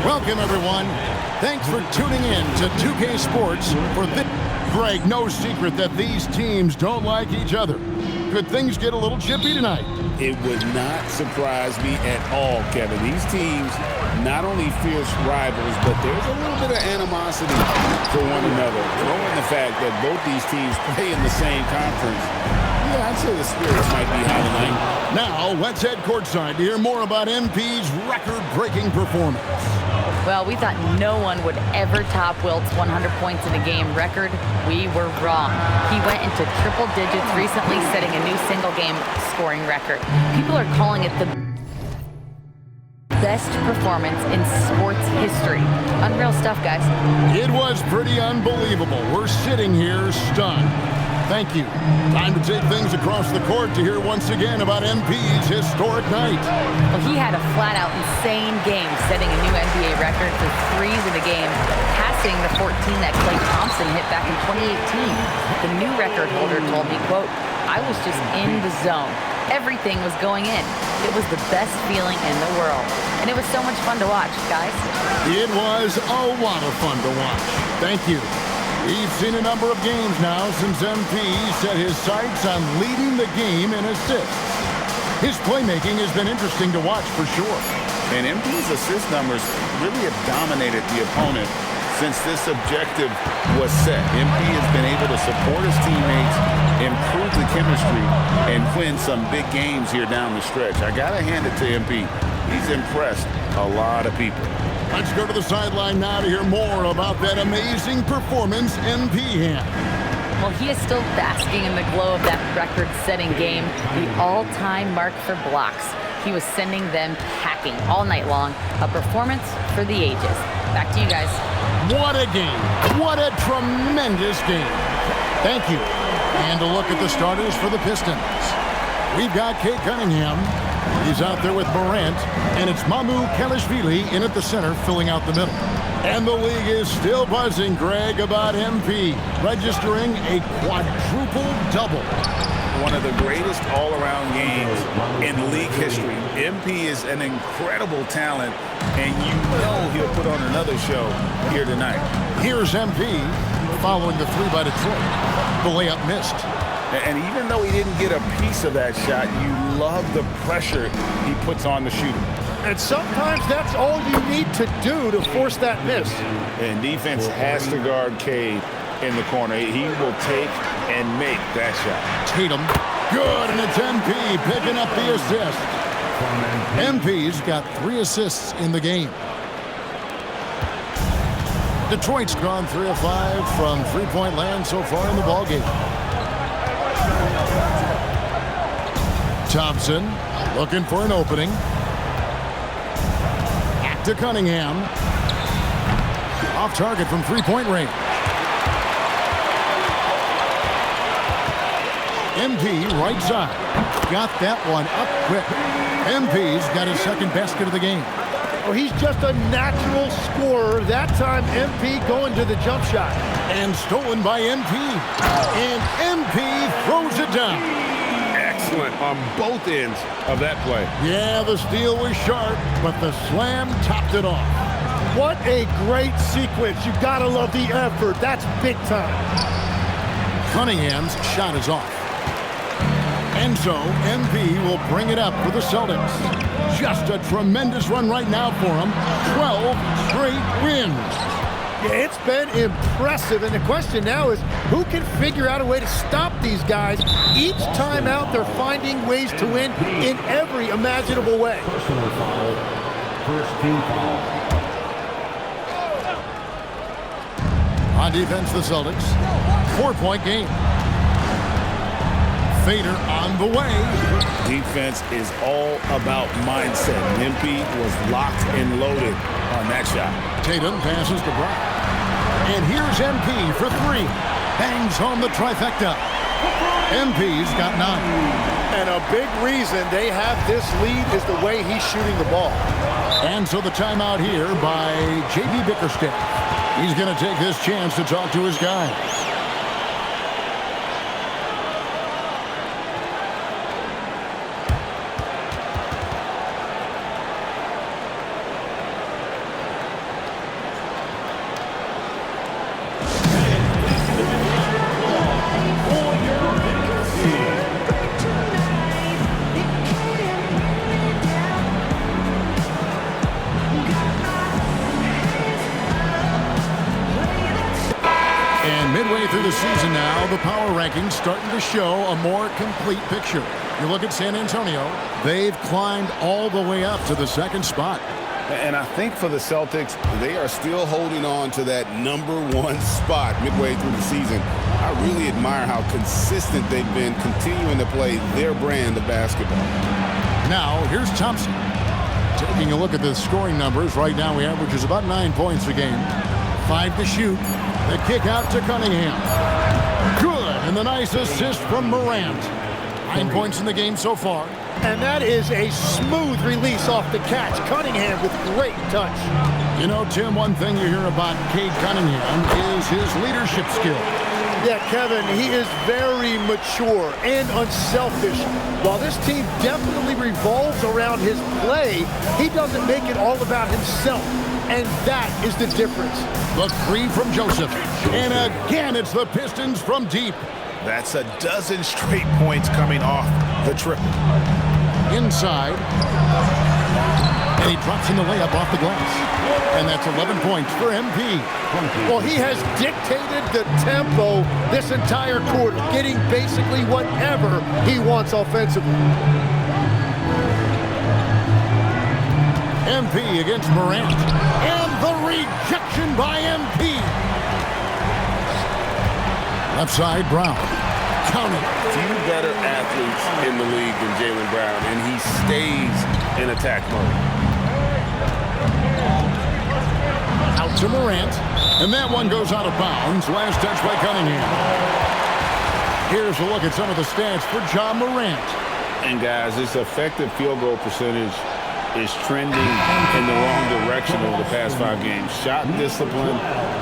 Welcome, everyone. Thanks for tuning in to 2K Sports for this. Greg, no secret that these teams don't like each other. Could things get a little chippy tonight? It would not surprise me at all, Kevin. These teams, not only fierce rivals, but there's a little bit of animosity for one another. Throw in the fact that both these teams play in the same conference. Yeah, I'd say the spirits might be high tonight. Now, let's head courtside to hear more about MP's record-breaking performance. Well, we thought no one would ever top Wilt's 100 points in a game record. We were wrong. He went into triple digits recently, setting a new single-game scoring record. People are calling it the best performance in sports history. Unreal stuff, guys. It was pretty unbelievable. We're sitting here stunned. Thank you. Time to take things across the court to hear once again about MP's historic night. Well, he had a flat-out insane game, setting a new NBA record for threes in a game, passing the 14 that Klay Thompson hit back in 2018. The new record holder told me, quote, "I was just in the zone. Everything was going in. It was the best feeling in the world. And it was so much fun to watch, guys." It was a lot of fun to watch. Thank you. We've seen a number of games now since MP set his sights on leading the game in assists. His playmaking has been interesting to watch for sure. And MP's assist numbers really have dominated the opponent since this objective was set. MP has been able to support his teammates, improve the chemistry, and win some big games here down the stretch. I got to hand it to MP. He's impressed a lot of people. Let's go to the sideline now to hear more about that amazing performance MP had. Well, he is still basking in the glow of that record-setting game, the all-time mark for blocks. He was sending them packing all night long. A performance for the ages. Back to you guys. What a game. What a tremendous game. Thank you. And a look at the starters for the Pistons. We've got Cade Cunningham. He's out there with Morant, and it's Mamu Kelishvili in at the center, filling out the middle. And the league is still buzzing, Greg, about MP, registering a quadruple double. One of the greatest all-around games in league history. MP is an incredible talent, and you know he'll put on another show here tonight. Here's MP following the three by Detroit. The layup missed. And even though he didn't get a piece of that shot, you love the pressure he puts on the shooter. And sometimes that's all you need to do to force that miss. And defense has to guard Cade in the corner. He will take and make that shot. Tatum, good, and it's MP picking up the assist. MP's got 3 assists in the game. Detroit's gone 3 of 5 from three-point land so far in the ballgame. Thompson looking for an opening. Back to Cunningham. Off target from three-point range. MP right side. Got that one up quick. MP's got his second basket of the game. Oh, he's just a natural scorer. That time, MP going to the jump shot. And stolen by MP. And MP throws it down. Excellent on both ends of that play. Yeah, the steal was sharp, but the slam topped it off. What a great sequence. You gotta love the effort. That's big time. Cunningham's shot is off. And so MP will bring it up for the Celtics. Just a tremendous run right now for him. 12 straight wins. Yeah, it's been impressive, and the question now is who can figure out a way to stop these guys? Each time out, they're finding ways to win in every imaginable way. Personal foul. First team foul. On defense, the Celtics. 4-point game. Fader on the way. Defense is all about mindset. MP was locked and loaded on that shot. Tatum passes to Brown. And here's MP for 3. Bangs home the trifecta. MP's got 9. And a big reason they have this lead is the way he's shooting the ball. And so the timeout here by J.B. Bickerstaff. He's going to take this chance to talk to his guys. through the season now, the power rankings starting to show a more complete picture. You look at San Antonio, they've climbed all the way up to the second spot. And I think for the Celtics, they are still holding on to that #1 spot midway through the season. I really admire how consistent they've been continuing to play their brand of basketball. Now, here's Thompson. Taking a look at the scoring numbers, right now he averages about 9 points a game. 5 to shoot. The kick out to Cunningham. Good, and the nice assist from Morant. 9 points in the game so far. And that is a smooth release off the catch. Cunningham with great touch. You know, Tim, one thing you hear about Cade Cunningham is his leadership skill. Yeah, Kevin, he is very mature and unselfish. While this team definitely revolves around his play, he doesn't make it all about himself. And that is the difference. The three from Joseph. And again, it's the Pistons from deep. That's a dozen straight points coming off the triple. Inside. And he drops in the layup off the glass. And that's 11 points for MP. Well, he has dictated the tempo this entire quarter, getting basically whatever he wants offensively. MP against Morant. And the rejection by MP. Left side, Brown. Counting. Few better athletes in the league than Jaylen Brown, and he stays in attack mode. Out to Morant. And that one goes out of bounds. Last touch by Cunningham. Here's a look at some of the stats for Ja Morant. And guys, his effective field goal percentage is trending in the wrong direction over the past 5 games. Shot discipline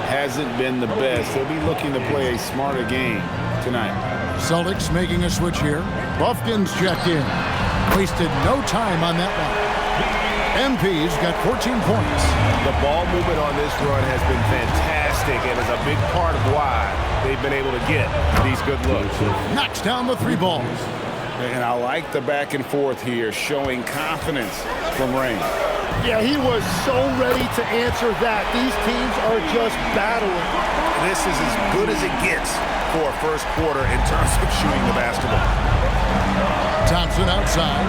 hasn't been the best. He'll be looking to play a smarter game tonight. Celtics making a switch here. Buffkin's checked in. Wasted no time on that one. MP's got 14 points. The ball movement on this run has been fantastic and is a big part of why they've been able to get these good looks. Knocks down the 3 balls. And I like the back and forth here, showing confidence from Rain. Yeah, he was so ready to answer that. These teams are just battling. This is as good as it gets for a first quarter in terms of shooting the basketball. Thompson outside.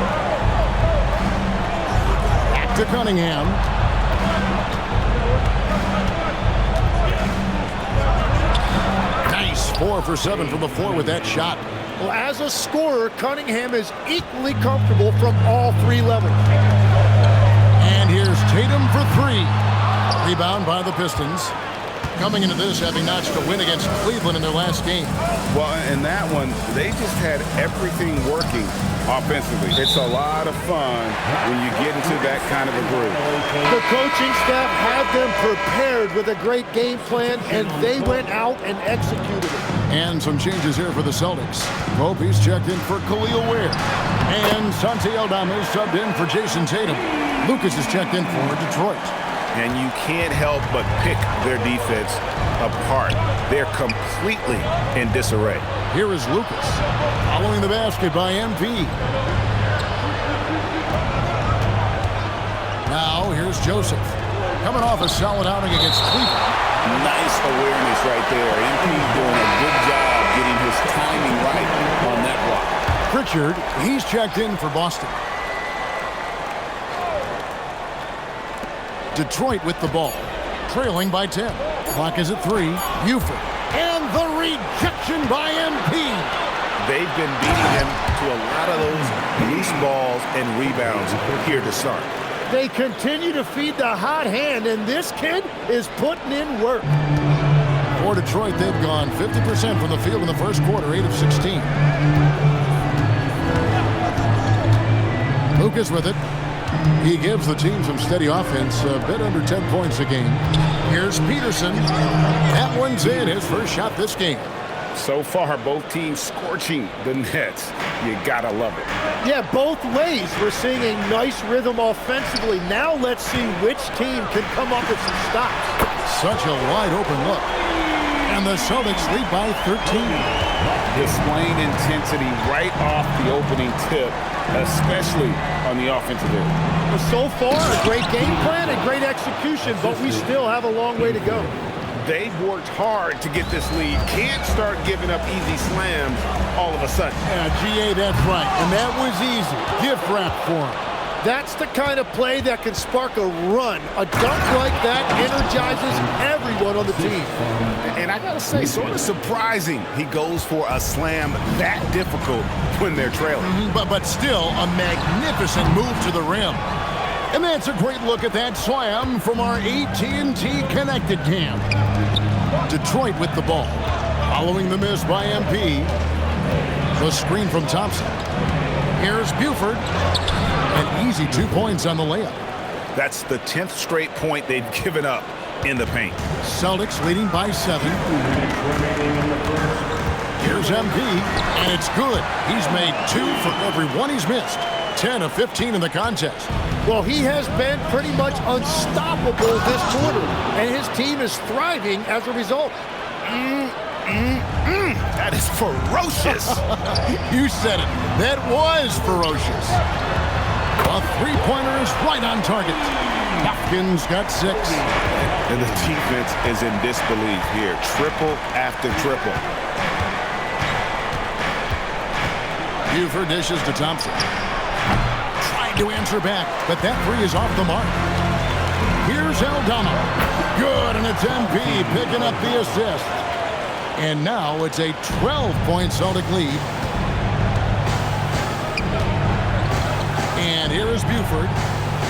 Back to Cunningham. Nice 4 for 7 from the floor with that shot. Well, as a scorer, Cunningham is equally comfortable from all 3 levels. And here's Tatum for 3. Rebound by the Pistons. Coming into this, having notched a win against Cleveland in their last game. Well, in that one, they just had everything working offensively. It's a lot of fun when you get into that kind of a group. The coaching staff had them prepared with a great game plan, and they went out and executed it. And some changes here for the Celtics. Pope, he's checked in for Khalil Ware. And Santi Aldama is subbed in for Jason Tatum. Lucas is checked in for Detroit. And you can't help but pick their defense apart. They're completely in disarray. Here is Lucas, following the basket by MP. Now, here's Joseph, coming off a solid outing against Cleveland. Nice awareness right there. MP doing a good job getting his timing right on that block. Pritchard, he's checked in for Boston. Detroit with the ball, trailing by 10. Clock is at 3. Buford. And the rejection by MP. They've been beating him to a lot of those loose balls and rebounds here to start. They continue to feed the hot hand, and this kid is putting in work. For Detroit, they've gone 50% from the field in the first quarter, 8 of 16. Lucas with it. He gives the team some steady offense, a bit under 10 points a game. Here's Peterson. That one's in, his first shot this game. So far, both teams scorching the Nets. You gotta love it. Yeah, both ways. We're seeing a nice rhythm offensively. Now let's see which team can come up with some stops. Such a wide open look. And the Celtics lead by 13. Displaying intensity right off the opening tip, especially on the offensive end. So far, a great game plan and great execution, but we still have a long way to go. They've worked hard to get this lead. Can't start giving up easy slams all of a sudden. Yeah, GA, that's right. And that was easy. Gift wrap for him. That's the kind of play that can spark a run. A dunk like that energizes everyone on the team. And I gotta say, sort of surprising he goes for a slam that difficult when they're trailing. But still, a magnificent move to the rim. And that's a great look at that slam from our AT&T Connected Cam. Detroit with the ball. Following the miss by MP. The screen from Thompson. Here's Buford. An easy 2 points on the layup. That's the 10th straight point they've given up in the paint. Celtics leading by 7. Here's MP, and it's good. He's made 2 for every one he's missed. 10 of 15 in the contest. Well, he has been pretty much unstoppable this quarter, and his team is thriving as a result. That is ferocious. You said it. That was ferocious. A three-pointer is right on target. Hopkins got 6. And the defense is in disbelief here. Triple after triple. Buford dishes to Thompson. Trying to answer back, but that 3 is off the mark. Here's Aldama. Good, and it's MP picking up the assist. And now it's a 12-point Celtic lead. And here is Buford.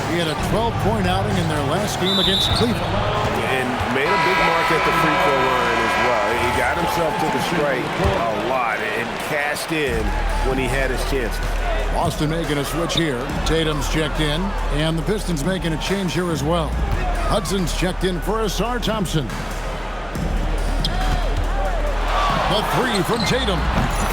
He had a 12-point outing in their last game against Cleveland. And made a big mark at the free throw line as well. He got himself to the strike a lot and cashed in when he had his chance. Boston making a switch here. Tatum's checked in, and the Pistons making a change here as well. Hudson's checked in for Asar Thompson. The 3 from Tatum.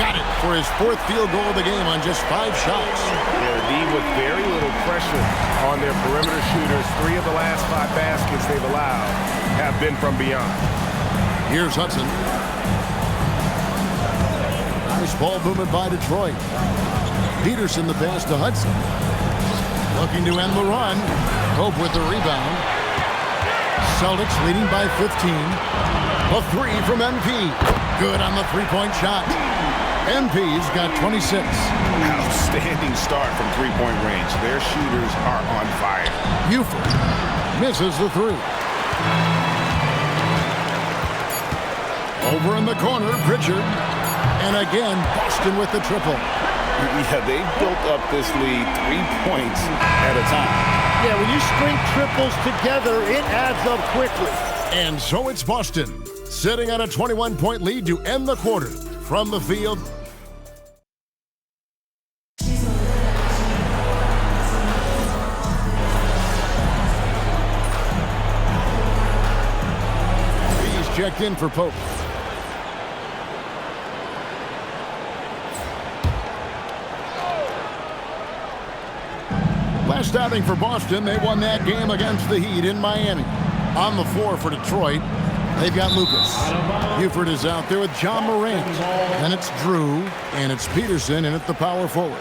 Got it for his 4th field goal of the game on just 5 shots. Yeah, D with very little pressure on their perimeter shooters. 3 of the last 5 baskets they've allowed have been from beyond. Here's Hudson. Nice ball movement by Detroit. Peterson the pass to Hudson. Looking to end the run. Hope with the rebound. Celtics leading by 15. A 3 from MP. Good on the 3-point shot. MP's got 26. Outstanding start from 3-point range. Their shooters are on fire. Buford misses the 3. Over in the corner, Pritchard. And again, Boston with the triple. Yeah, they've built up this lead 3 points at a time. Yeah, when you string triples together, it adds up quickly. And so it's Boston, sitting on a 21-point lead to end the quarter. From the field, he's checked in for Pope. Last outing for Boston, they won that game against the Heat in Miami. On the floor for Detroit, they've got Lucas. Buford is out there with John Morant. Then it's Drew, and it's Peterson in at the power forward.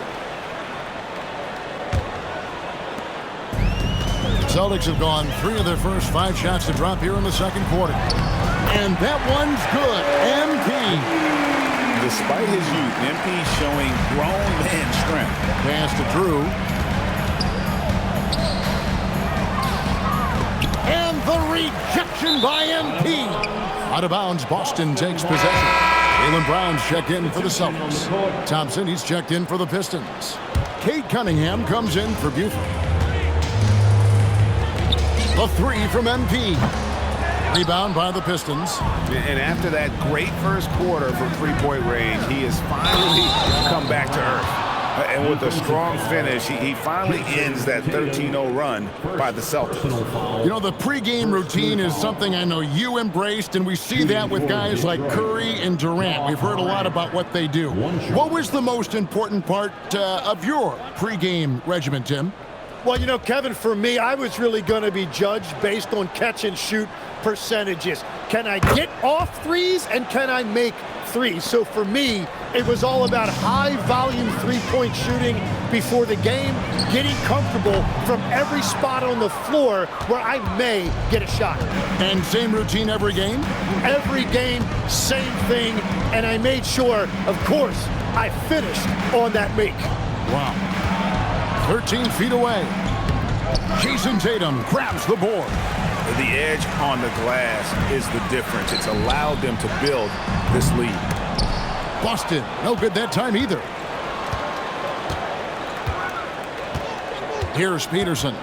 Celtics have gone 3 of their first 5 shots to drop here in the second quarter. And that one's good. MP. Despite his youth, MP showing grown man strength. Pass to Drew. And the rejection by MP. Out of bounds, Boston takes possession. Jaylen Brown's checked in for the Celtics. Thompson, he's checked in for the Pistons. Cade Cunningham comes in for Buford. The 3 from MP. Rebound by the Pistons. And after that great first quarter from 3-point range, he has finally come back to earth. And with a strong finish, he finally ends that 13-0 run by the Celtics. You know, the pregame routine is something I know you embraced, and we see that with guys like Curry and Durant. We've heard a lot about what they do. What was the most important part of your pregame regimen, Tim? Well, you know, Kevin, for me, I was really going to be judged based on catch-and-shoot percentages. Can I get off threes, and can I make threes? So for me, it was all about high-volume three-point shooting before the game, getting comfortable from every spot on the floor where I may get a shot. And same routine every game? Every game, same thing, and I made sure, of course, I finished on that make. Wow. 13 feet away. Jason Tatum grabs the board. The edge on the glass is the difference. It's allowed them to build this lead. Boston, no good that time either. Here's Peterson.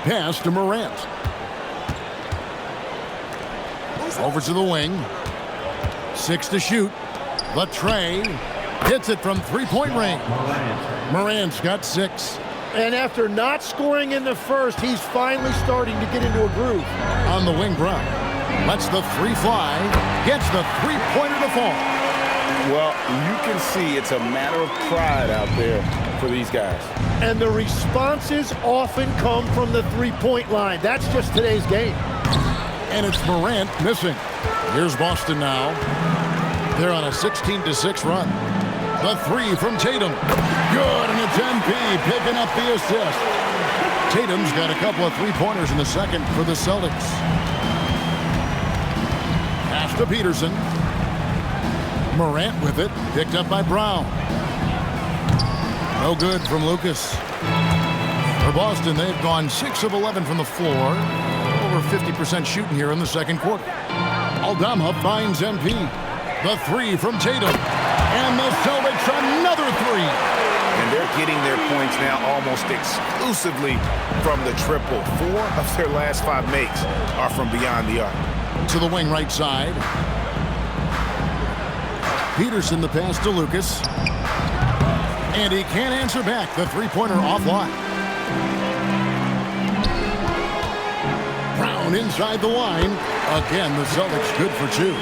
Pass to Morant. Over to the wing. 6 to shoot. Latrey hits it from three-point range. Morant's got 6. And after not scoring in the first, he's finally starting to get into a groove. On the wing, Brown lets the 3 fly. Gets the three-pointer to fall. Well, you can see it's a matter of pride out there for these guys. And the responses often come from the three-point line. That's just today's game. And it's Morant missing. Here's Boston now. They're on a 16-6 run. The 3 from Tatum. Good, and it's MP picking up the assist. Tatum's got a couple of three-pointers in the second for the Celtics. Pass to Peterson. Morant with it, picked up by Brown. No good from Lucas. For Boston, they've gone 6 of 11 from the floor. Over 50% shooting here in the second quarter. Aldama finds MP. The 3 from Tatum. And the Celtics another 3. And they're getting their points now almost exclusively from the triple. 4 of their last 5 makes are from beyond the arc. To the wing right side. Peterson the pass to Lucas. And he can't answer back. The three-pointer offline. Brown inside the line. Again, the Celtics good for 2.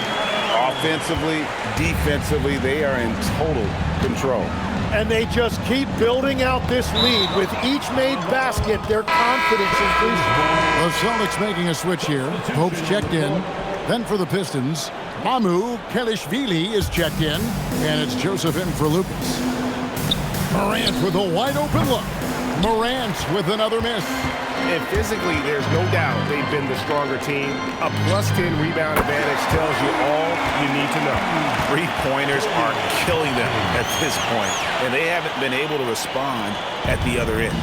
Offensively, defensively, they are in total control. And they just keep building out this lead. With each made basket, their confidence increases. The Celtics making a switch here. Pope's checked in. Then for the Pistons, Mamu Kelishvili is checked in. And it's Joseph in for Lucas. Morant with a wide open look. Morant with another miss. And physically, there's no doubt they've been the stronger team. A +10 rebound advantage tells you all you need to know. Three-pointers are killing them at this point, and they haven't been able to respond at the other end.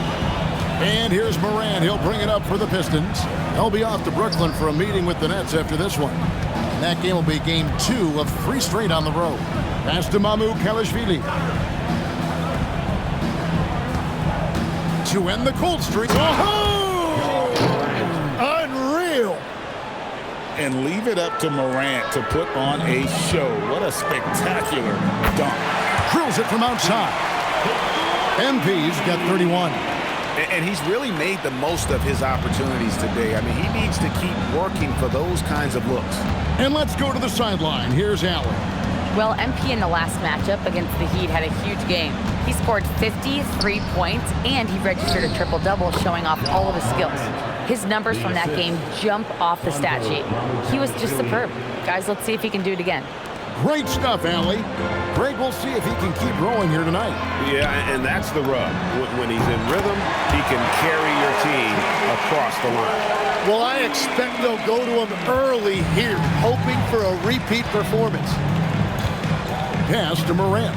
And here's Morant. He'll bring it up for the Pistons. They'll be off to Brooklyn for a meeting with the Nets after this one. And that game will be game 2 of 3 straight on the road. Pass to Mamu Kelishvili. To end the cold streak. Oh! Unreal. And leave it up to Morant to put on a show. What a spectacular dunk. Drills it from outside. MP's got 31. And he's really made the most of his opportunities today. I mean, he needs to keep working for those kinds of looks. And let's go to the sideline. Here's Allen. Well, MP in the last matchup against the Heat had a huge game. He scored 53 points, and he registered a triple-double, showing off all of his skills. His numbers from that game jump off the stat sheet. He was just superb. Guys, let's see if he can do it again. Great stuff, Allie. Greg, we'll see if he can keep rolling here tonight. Yeah, and that's the rub. When he's in rhythm, he can carry your team across the line. Well, I expect they'll go to him early here, hoping for a repeat performance. Pass to Morant.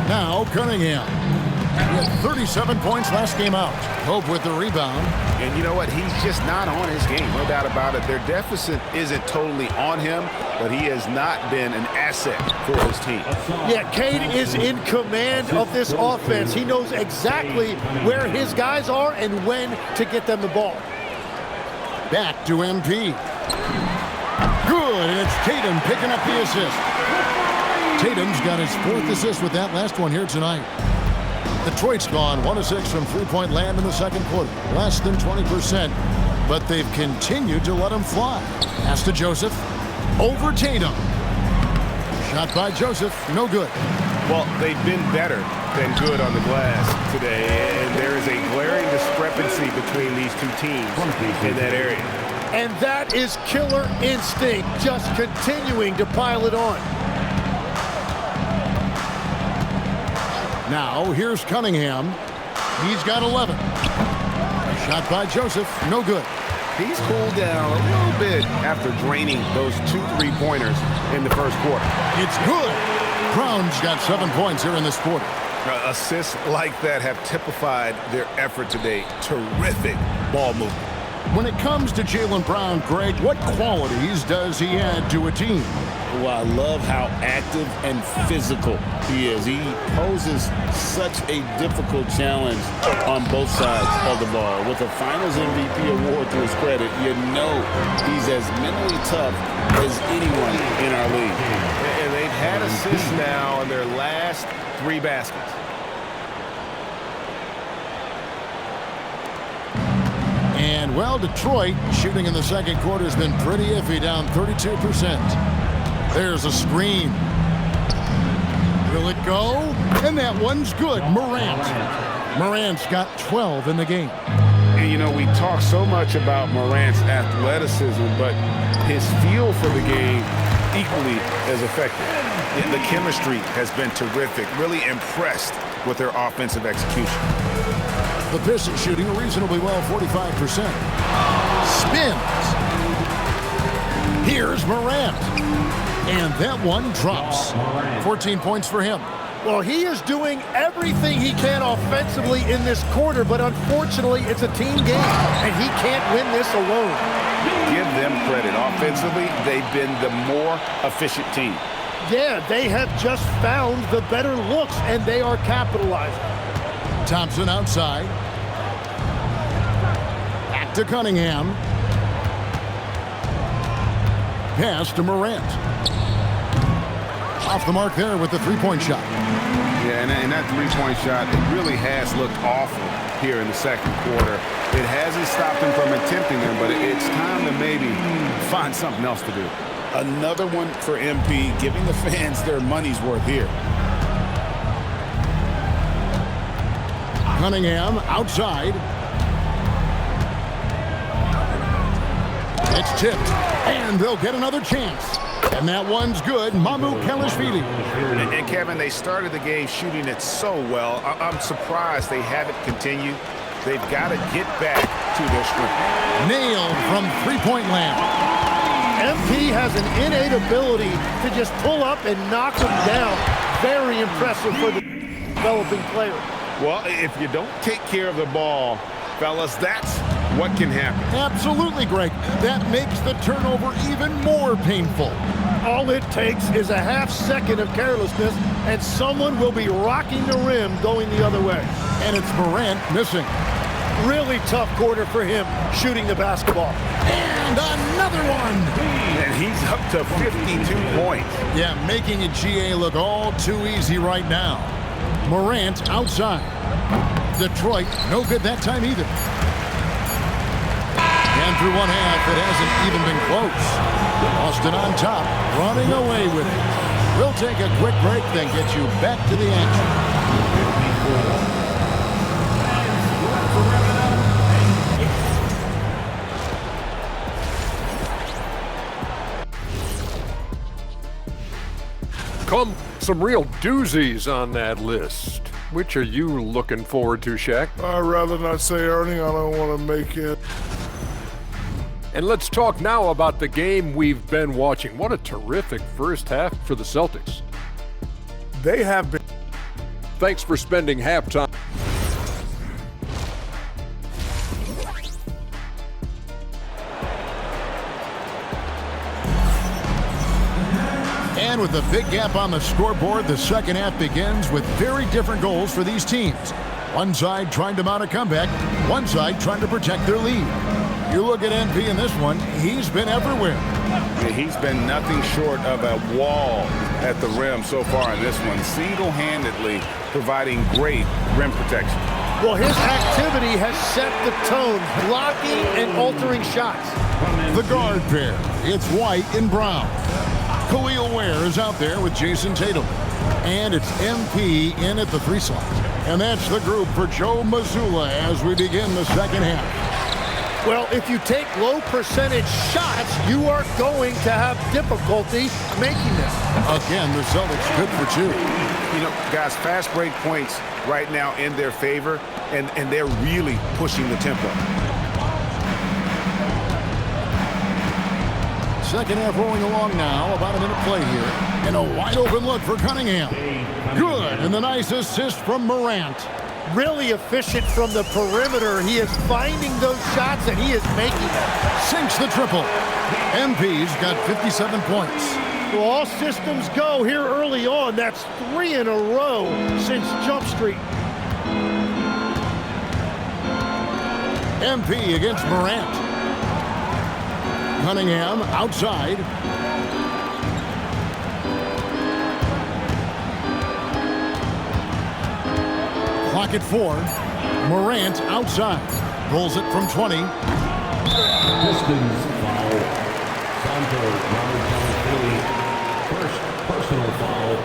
Now Cunningham. He had 37 points last game out. Hope with the rebound. And you know what? He's just not on his game, no doubt about it. Their deficit isn't totally on him, but he has not been an asset for his team. Yeah, Cade is in command of this offense. He knows exactly where his guys are and when to get them the ball. Back to MP. Good, and it's Tatum picking up the assist. Tatum's got his 4th assist with that last one here tonight. Detroit's gone 1 of 6 from three-point land in the second quarter. Less than 20%, but they've continued to let him fly. Pass to Joseph. Over Tatum. Shot by Joseph. No good. Well, they've been better than good on the glass today, and there is a glaring discrepancy between these two teams in that area. And that is killer instinct, just continuing to pile it on. Now, here's Cunningham. He's got 11. Shot by Joseph. No good. He's cooled down a little bit after draining those 2 3-pointers in the first quarter. It's good. Brown's got 7 points here in this quarter. Assists like that have typified their effort today. Terrific ball movement. When it comes to Jaylen Brown, Greg, what qualities does he add to a team? Well, I love how active and physical he is. He poses such a difficult challenge on both sides of the ball. With a Finals MVP award to his credit, you know he's as mentally tough as anyone in our league. And they've had assists now in their last 3 baskets. And, well, Detroit shooting in the second quarter has been pretty iffy, down 32%. There's a screen. Will it go? And that one's good. Morant's got 12 in the game. And, you know, we talk so much about Morant's athleticism, but his feel for the game equally as effective. The chemistry has been terrific. Really impressed with their offensive execution. The Pistons shooting reasonably well, 45%. Spins. Here's Morant. And that one drops. 14 points for him. Well, he is doing everything he can offensively in this quarter, but unfortunately, it's a team game, and he can't win this alone. Give them credit. Offensively, they've been the more efficient team. Yeah, they have just found the better looks, and they are capitalizing. Thompson outside. Back to Cunningham. Pass to Morant. Off the mark there with the three-point shot. Yeah, and that three-point shot, it really has looked awful here in the second quarter. It hasn't stopped him from attempting them, but it's time to maybe find something else to do. Another one for MP, giving the fans their money's worth here. Cunningham outside. It's tipped, and they'll get another chance. And that one's good. Mamukelashvili. And Kevin, they started the game shooting it so well. I'm surprised they haven't continued. They've got to get back to their strength. Nailed from three-point land. MP has an innate ability to just pull up and knock them down. Very impressive for the developing player. Well, if you don't take care of the ball, fellas, that's what can happen. Absolutely, Greg. That makes the turnover even more painful. All it takes is a half second of carelessness, and someone will be rocking the rim going the other way. And it's Morant missing. Really tough quarter for him shooting the basketball. And another one. And he's up to 52 points. Yeah, making it GA look all too easy right now. Morant outside. Detroit, no good that time either. And through one half, it hasn't even been close. Boston on top, running away with it. We'll take a quick break, then get you back to the action. Come, some real doozies on that list. Which are you looking forward to, Shaq? I'd rather not say, Ernie. I don't want to make it. And let's talk now about the game we've been watching. What a terrific first half for the Celtics. They have been. Thanks for spending halftime. And with a big gap on the scoreboard, the second half begins with very different goals for these teams. One side trying to mount a comeback, one side trying to protect their lead. You look at MP in this one, he's been everywhere. Yeah, he's been nothing short of a wall at the rim so far in this one, single-handedly providing great rim protection. Well, his activity has set the tone, blocking and altering shots. The guard pair, it's White and Brown. Khalil Ware is out there with Jason Tatum. And it's MP in at the 3 slot. And that's the group for Joe Mazzulla as we begin the second half. Well, if you take low percentage shots, you are going to have difficulty making them. Again, the Celtics good for 2. You know, guys, fast break points right now in their favor, and they're really pushing the tempo. Second half rolling along now. About a minute play here. And a wide open look for Cunningham. Good. And the nice assist from Morant. Really efficient from the perimeter. He is finding those shots, and he is making them. Sinks the triple. MP's got 57 points. Well, all systems go here early on. That's 3 in a row since Jump Street. MP against Morant. Cunningham outside. Clock at 4. Morant outside. Rolls it from 20. Pistons foul. Santo Montezuma, first personal foul.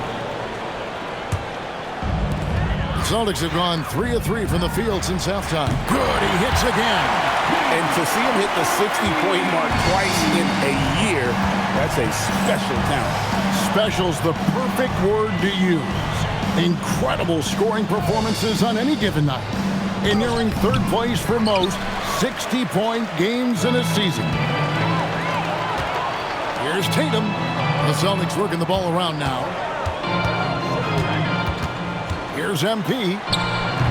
The Celtics have gone 3 of 3 from the field since halftime. Good, he hits again. And to see him hit the 60-point mark twice in a year, that's a special talent. Special's the perfect word to use. Incredible scoring performances on any given night. And nearing third place for most 60-point games in a season. Here's Tatum. The Celtics working the ball around now. Here's MP.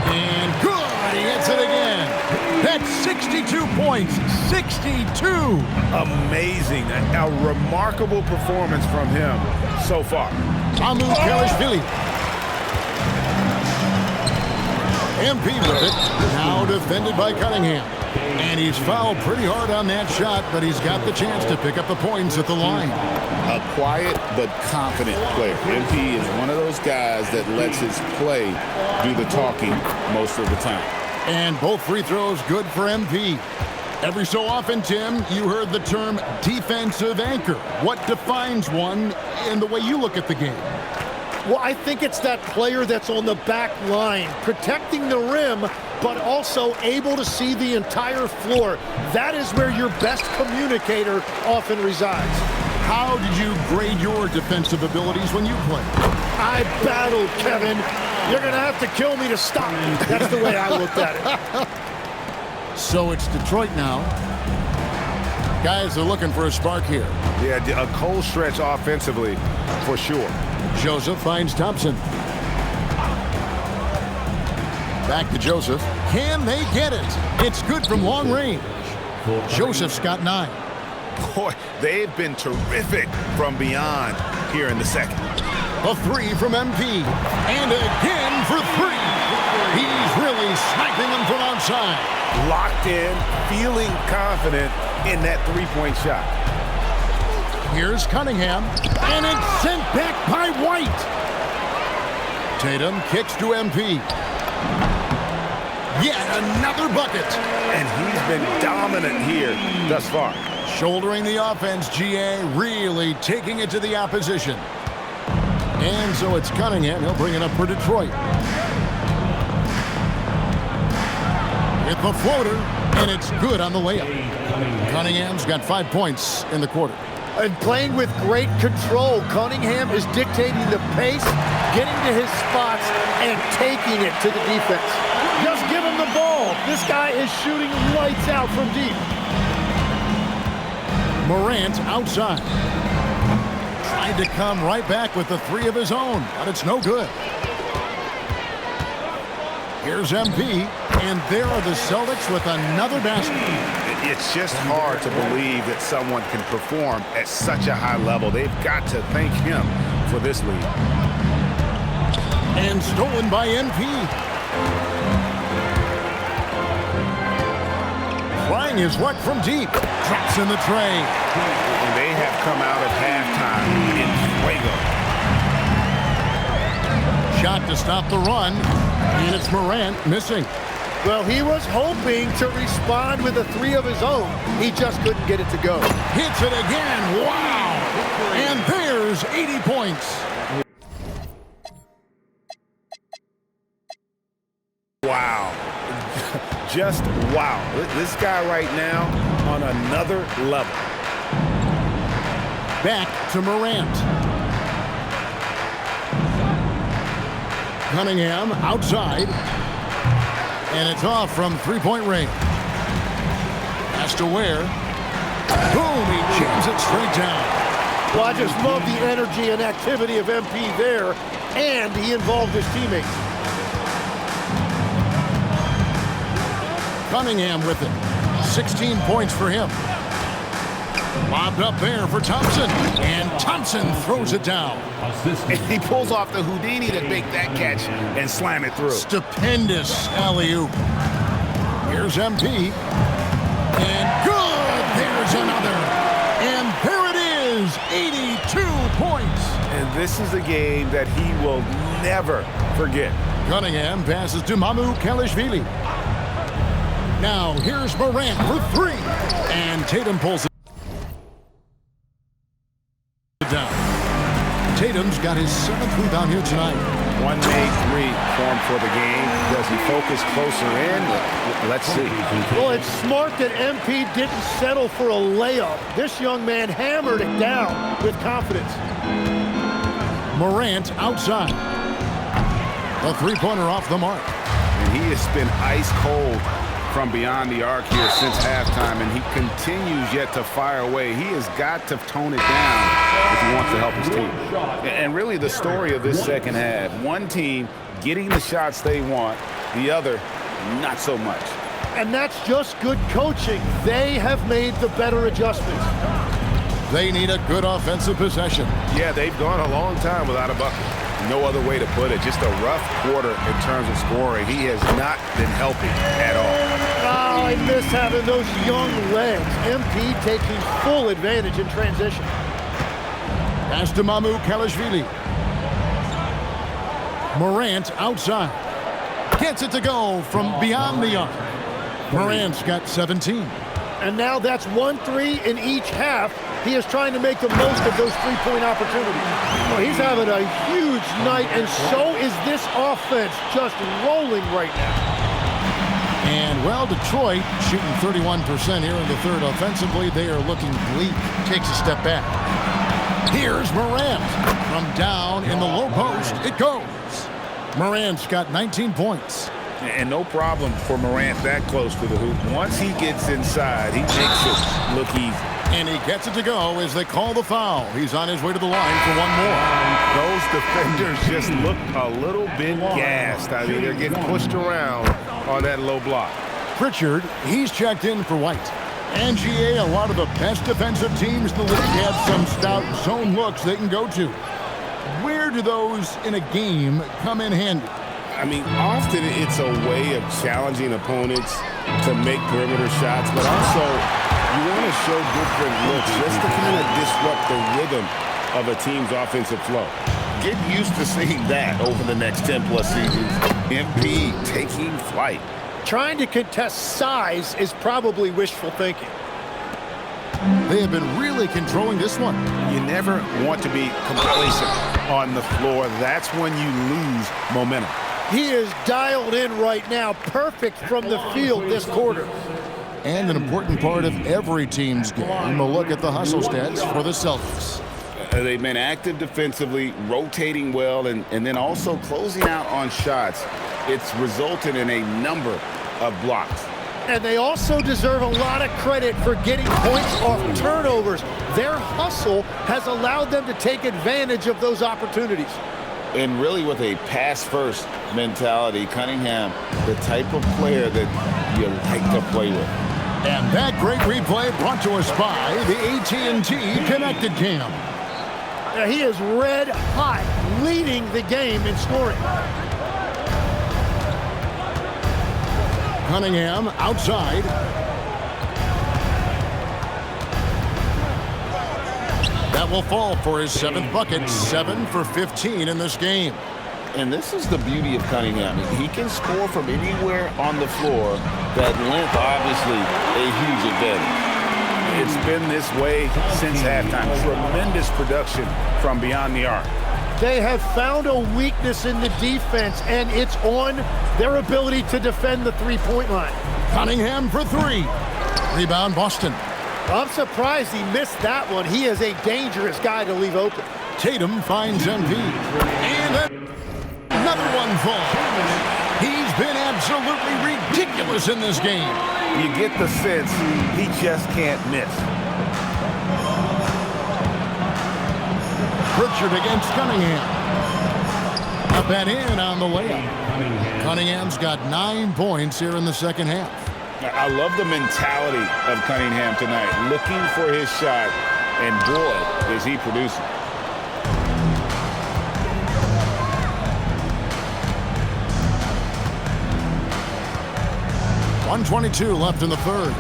And good! He hits it again. That's 62 points. 62! Amazing. A remarkable performance from him so far. Amu Kalashvili. MP with it. Now defended by Cunningham. And he's fouled pretty hard on that shot, but he's got the chance to pick up the points at the line. A quiet but confident player. MP is one of those guys that lets his play do the talking most of the time. And both free throws good for MP. Every so often, Tim, you heard the term defensive anchor. What defines one in the way you look at the game? Well, I think it's that player that's on the back line, protecting the rim, but also able to see the entire floor. That is where your best communicator often resides. How did you grade your defensive abilities when you played? I battled, Kevin. You're going to have to kill me to stop me. That's the way I looked at it. So it's Detroit now. Guys are looking for a spark here. Yeah, a cold stretch offensively, for sure. Joseph finds Thompson. Back to Joseph. Can they get it? It's good from long range. Joseph's got 9. Boy, they've been terrific from beyond here in the second. A 3 from MP. And again for 3. He's really sniping them from outside. Locked in, feeling confident in that three-point shot. Here's Cunningham. And it's sent back by White. Tatum kicks to MP. Yet another bucket. And he's been dominant here thus far. Shouldering the offense, GA really taking it to the opposition. And so it's Cunningham. He'll bring it up for Detroit. With the floater, and it's good on the layup. Cunningham's got 5 points in the quarter. And playing with great control, Cunningham is dictating the pace, getting to his spots, and taking it to the defense. Just give him the ball. This guy is shooting lights out from deep. Morant outside. Tried to come right back with the 3 of his own, but it's no good. Here's MP, and there are the Celtics with another basket. It's just hard to believe that someone can perform at such a high level. They've got to thank him for this lead. And stolen by MP. Trying his luck from deep. Drops in the tray. And they have come out of halftime in fuego. Shot to stop the run. And it's Morant missing. Well, he was hoping to respond with a 3 of his own. He just couldn't get it to go. Hits it again. Wow. And there's 80 points. Wow. Just wow. This guy right now on another level. Back to Morant. Cunningham outside. And it's off from three-point range. Pass to Ware. Boom, he jams it straight down. Well, I just love the energy and activity of MP there, and he involved his teammates. Cunningham with it. 16 points for him. Lobbed up there for Thompson. And Thompson throws it down. And he pulls off the Houdini to make that catch and slam it through. Stupendous alley-oop. Here's MP. And good! There's another. And there it is. 82 points. And this is a game that he will never forget. Cunningham passes to Mamu Kelishvili. Now here's Morant for three. And Tatum pulls it down. Tatum's got his 7th rebound here tonight. One made three for him for the game. Does he focus closer in? Let's see. Well, it's smart that MP didn't settle for a layup. This young man hammered it down with confidence. Morant outside. A three-pointer off the mark. And he has been ice cold from beyond the arc here since halftime, and he continues yet to fire away. He has got to tone it down if he wants to help his team. And really the story of this second half, one team getting the shots they want, the other not so much. And that's just good coaching. They have made the better adjustments. They need a good offensive possession. Yeah, they've gone a long time without a bucket. No other way to put it. Just a rough quarter in terms of scoring. He has not been helping at all. Oh, I miss having those young legs. MP taking full advantage in transition. Pass to Mamu Kelishvili. Morant outside. Gets it to go from beyond the arc. Morant's got 17. And now that's 1-3 in each half. He is trying to make the most of those three-point opportunities. Well, he's having a huge night, and so is this offense, just rolling right now. And, well, Detroit shooting 31% here in the third offensively. They are looking bleak. Takes a step back. Here's Morant. From down in the low post, it goes. Morant's got 19 points. And no problem for Morant that close to the hoop. Once he gets inside, he makes it look easy. And he gets it to go as they call the foul. He's on his way to the line for one more. Those defenders just look a little bit gassed. I mean, they're getting pushed around on that low block. Pritchard, he's checked in for White. And GA, a lot of the best defensive teams in the league have some stout zone looks they can go to. Where do those in a game come in handy? I mean, often it's a way of challenging opponents to make perimeter shots, but also you want to show different looks just to kind of disrupt the rhythm of a team's offensive flow. Get used to seeing that over the next 10-plus seasons. MP taking flight. Trying to contest size is probably wishful thinking. They have been really controlling this one. You never want to be complacent on the floor. That's when you lose momentum. He is dialed in right now, perfect from the field this quarter. And an important part of every team's game. We'll look at the hustle stats for the Celtics. They've been active defensively, rotating well, and then also closing out on shots. It's resulted in a number of blocks. And they also deserve a lot of credit for getting points off turnovers. Their hustle has allowed them to take advantage of those opportunities. And really with a pass-first mentality, Cunningham, the type of player that you like to play with. And that great replay brought to us by the AT&T Connected Cam. He is red hot, leading the game in scoring. Cunningham outside. That will fall for his 7th bucket, 7 for 15 in this game. And this is the beauty of Cunningham. He can score from anywhere on the floor. That length, obviously, a huge advantage. It's been this way since halftime. Tremendous production from beyond the arc. They have found a weakness in the defense, and it's on their ability to defend the three-point line. Cunningham for 3. Rebound, Boston. I'm surprised he missed that one. He is a dangerous guy to leave open. Tatum finds MP. And Another one falls. He's been absolutely ridiculous in this game. You get the sense he just can't miss. Pritchard against Cunningham. Up and in on the layup. Cunningham's got 9 points here in the second half. I love the mentality of Cunningham tonight, looking for his shot, and boy, is he producing. .122 left in the third.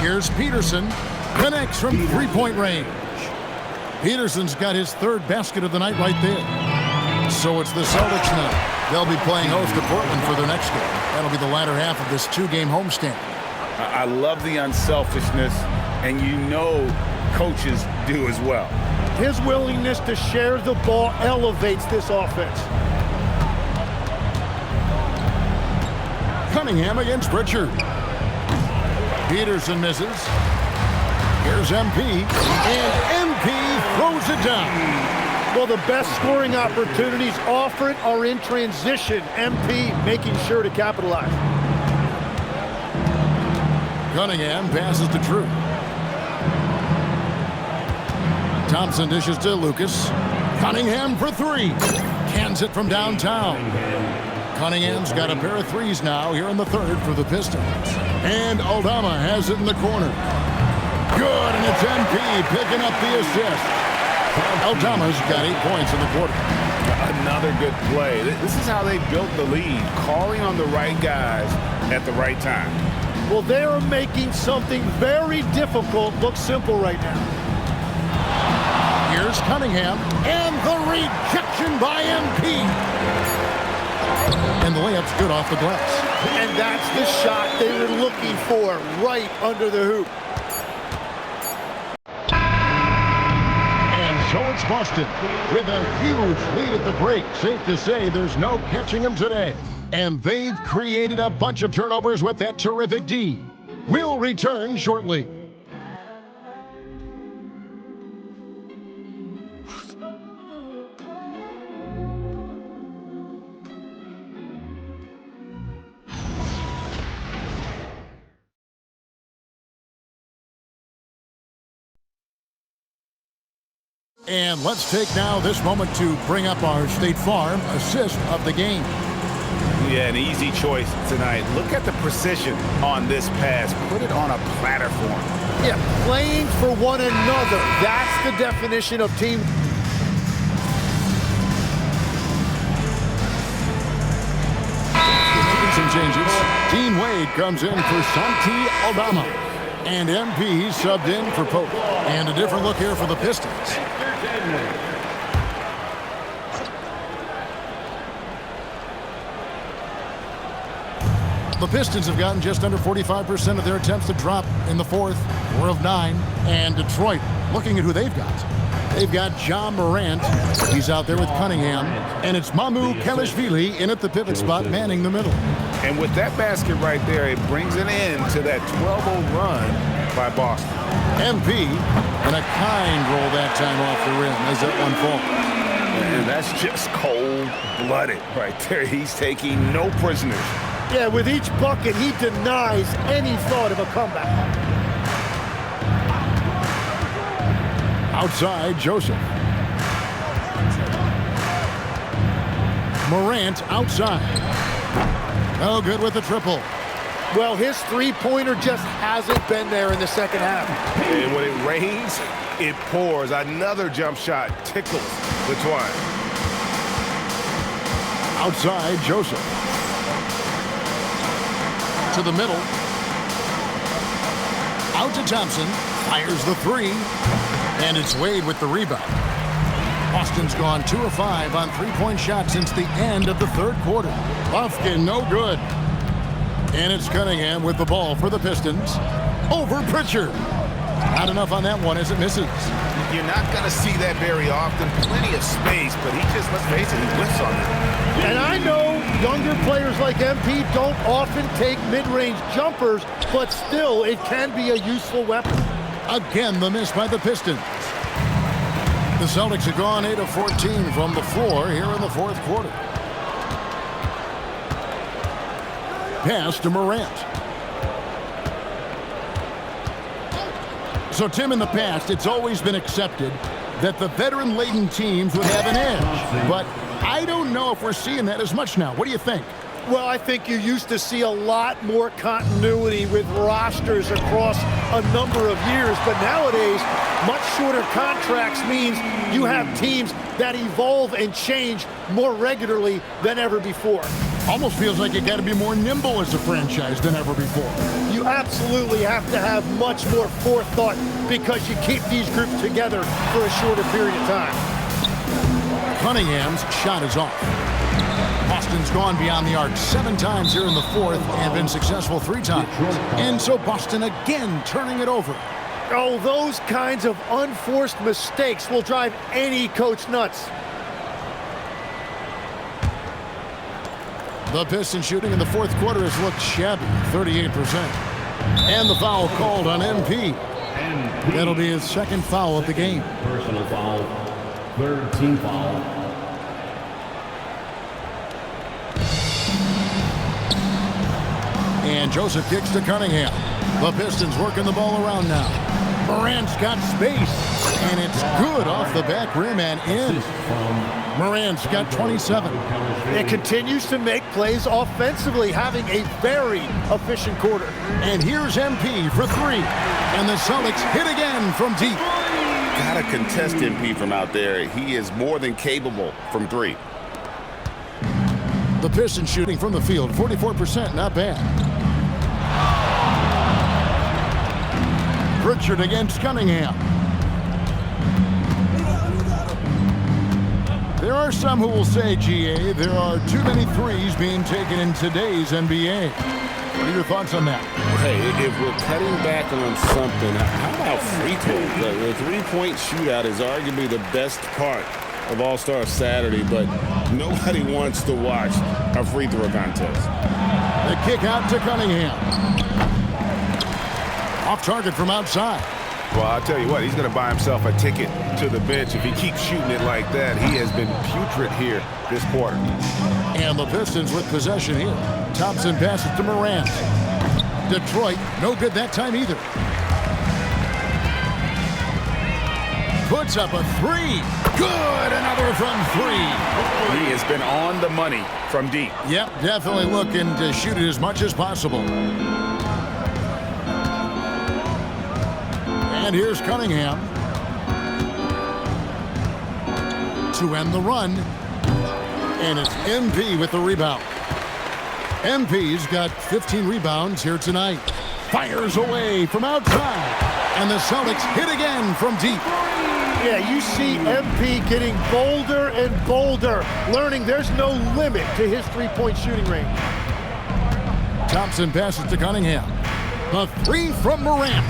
Here's Peterson. Connects from three-point range. Peterson's got his third basket of the night right there. So it's the Celtics now. They'll be playing host to Portland for their next game. That'll be the latter half of this 2-game homestand. I love the unselfishness, and you know coaches do as well. His willingness to share the ball elevates this offense. Cunningham against Pritchard. Peterson misses. Here's MP, and MP throws it down. Well, the best scoring opportunities offered are in transition. MP making sure to capitalize. Cunningham passes to Drew. Thompson dishes to Lucas. Cunningham for three. Cans it from downtown. Cunningham's got a pair of threes now here in the third for the Pistons. And Aldama has it in the corner. Good, and it's MP picking up the assist. Aldama's got 8 points in the quarter. Another good play. This is how they built the lead, calling on the right guys at the right time. Well, they are making something very difficult look simple right now. Here's Cunningham, and the rejection by MP. And the layup's good off the glass. And that's the shot they were looking for, right under the hoop. So it's Boston with a huge lead at the break. Safe to say there's no catching them today. And they've created a bunch of turnovers with that terrific D. We'll return shortly. And let's take now this moment to bring up our State Farm assist of the game. Yeah, an easy choice tonight. Look at the precision on this pass. Put it on a platter for him. Yeah, playing for one another. That's the definition of team. Making some changes. Dean Wade comes in for Santi Aldama. And MP subbed in for Pope. And a different look here for the Pistons. The Pistons have gotten just under 45% of their attempts to drop in the fourth, 4 of 9. And Detroit, looking at who they've got. They've got Ja Morant. He's out there with Cunningham. And it's Mamu Kelishvili in at the pivot spot, manning the middle. And with that basket right there, it brings an end to that 12-0 run by Boston. MP, and a kind roll that time off the rim as that one falls. And that's just cold-blooded right there. He's taking no prisoners. Yeah, with each bucket, he denies any thought of a comeback. Outside, Joseph. Morant outside. No good with the triple. Well, his three-pointer just hasn't been there in the second half. And when it rains, it pours. Another jump shot tickles the twine. Outside, Joseph. To the middle. Out to Thompson. Fires the three. And it's Wade with the rebound. Boston's gone 2 of 5 on three-point shots since the end of the third quarter. Lufkin, no good. And it's Cunningham with the ball for the Pistons. Over Pritchard. Not enough on that one as it misses. You're not going to see that very often. Plenty of space, but he just, let's face it, he whiffs on it. And I know younger players like MP don't often take mid-range jumpers, but still, it can be a useful weapon. Again, the miss by the Pistons. The Celtics have gone 8 of 14 from the floor here in the fourth quarter. pass to Morant. So, Tim, in the past, it's always been accepted that the veteran-laden teams would have an edge. But I don't know if we're seeing that as much now. What do you think? Well, I think you used to see a lot more continuity with rosters across a number of years, but nowadays, much shorter contracts means you have teams that evolve and change more regularly than ever before. Almost feels like you got to be more nimble as a franchise than ever before. You absolutely have to have much more forethought because you keep these groups together for a shorter period of time. Cunningham's shot is off. Boston's gone beyond the arc 7 times here in the fourth and been successful 3 times. And so Boston again turning it over. Oh, those kinds of unforced mistakes will drive any coach nuts. The Pistons shooting in the fourth quarter has looked shabby, 38%. And the foul called on MP. That'll be his second foul of the game. Personal foul. Third team foul. And Joseph kicks to Cunningham. The Pistons working the ball around now. Morant's got space, and it's good off the back rim and in. Morant's got 27. It continues to make plays offensively, having a very efficient quarter. And here's MP for 3. And the Celtics hit again from deep. Gotta contest MP from out there. He is more than capable from 3. The Pistons shooting from the field, 44%, not bad. Pritchard against Cunningham. There are some who will say, GA, there are too many threes being taken in today's NBA. What are your thoughts on that? Hey, if we're cutting back on something, how about free throws? The three-point shootout is arguably the best part of All-Star Saturday, but nobody wants to watch a free throw contest. The kick out to Cunningham. Off target from outside. Well, I'll tell you what, he's going to buy himself a ticket to the bench if he keeps shooting it like that. He has been putrid here this quarter. And the Pistons with possession here. Thompson passes to Morant. Detroit, no good that time either. Puts up a 3. Good, another from 3. He has been on the money from deep. Yep, definitely looking to shoot it as much as possible. And here's Cunningham to end the run. And it's MP with the rebound. MP's got 15 rebounds here tonight. Fires away from outside. And the Celtics hit again from deep. Yeah, you see MP getting bolder and bolder, learning there's no limit to his three-point shooting range. Thompson passes to Cunningham. The 3 from Morant.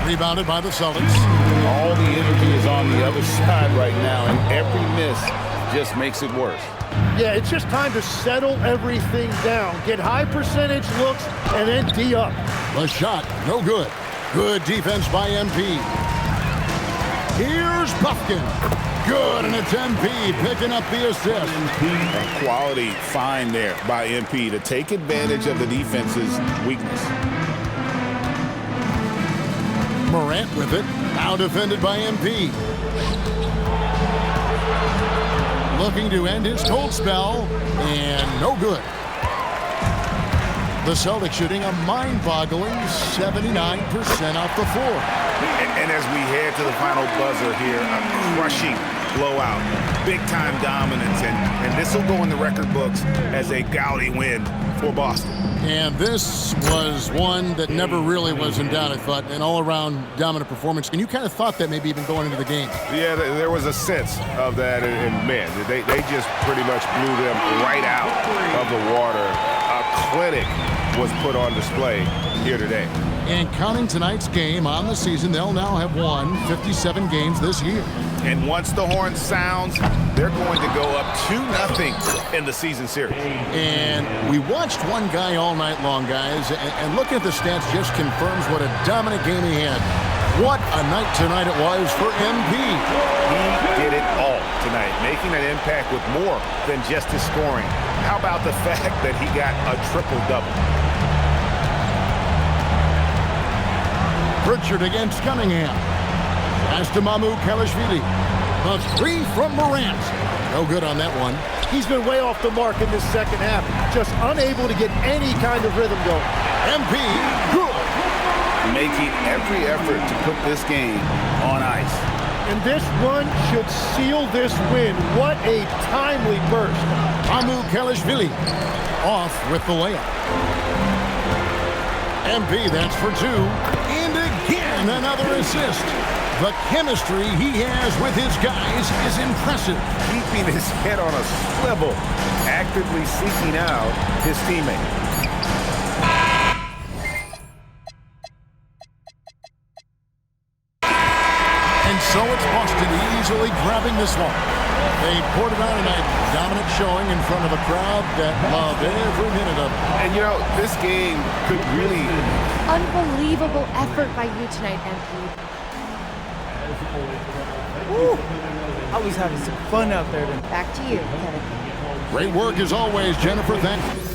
Rebounded by the Celtics. All the energy is on the other side right now, and every miss just makes it worse. Yeah, it's just time to settle everything down. Get high percentage looks and then D up. The shot, no good. Good defense by MP. Here's Buffkin. Good, and it's MP picking up the assist. A quality find there by MP to take advantage of the defense's weakness. Morant with it. Now defended by MP. Looking to end his cold spell, and no good. The Celtics shooting a mind-boggling 79% off the floor. And as we head to the final buzzer here, a crushing blowout, big-time dominance, and this will go in the record books as a gaudy win for Boston. And this was one that never really was in doubt, I thought, an all-around dominant performance. And you kind of thought that maybe even going into the game. Yeah, there was a sense of that, and man, they just pretty much blew them right out of the water. A clinic was put on display here today. And counting tonight's game on the season, they'll now have won 57 games this year. And once the horn sounds, they're going to go up 2-0 in the season series. And we watched one guy all night long, guys, and looking at the stats just confirms what a dominant game he had. What a night tonight it was for MP. He did it all tonight, making an impact with more than just his scoring. How about the fact that he got a triple-double? Pritchard against Cunningham. Pass to Mamukelashvili. The three from Morant. No good on that one. He's been way off the mark in this second half. Just unable to get any kind of rhythm going. MP, good. Making every effort to put this game on ice. And this run should seal this win. What a timely burst. Mamukelashvili off with the layup. MP, that's for two. And again, another assist. The chemistry he has with his guys is impressive. Keeping his head on a swivel, actively seeking out his teammate. And so it's Boston easily grabbing this one. They poured it on tonight. Dominant showing in front of a crowd that loved every minute of it. And you know, this game could really... Unbelievable effort by you tonight, MP. Woo. Always having some fun out there. Back to you, Kevin. Great work as always, Jennifer. Thank you.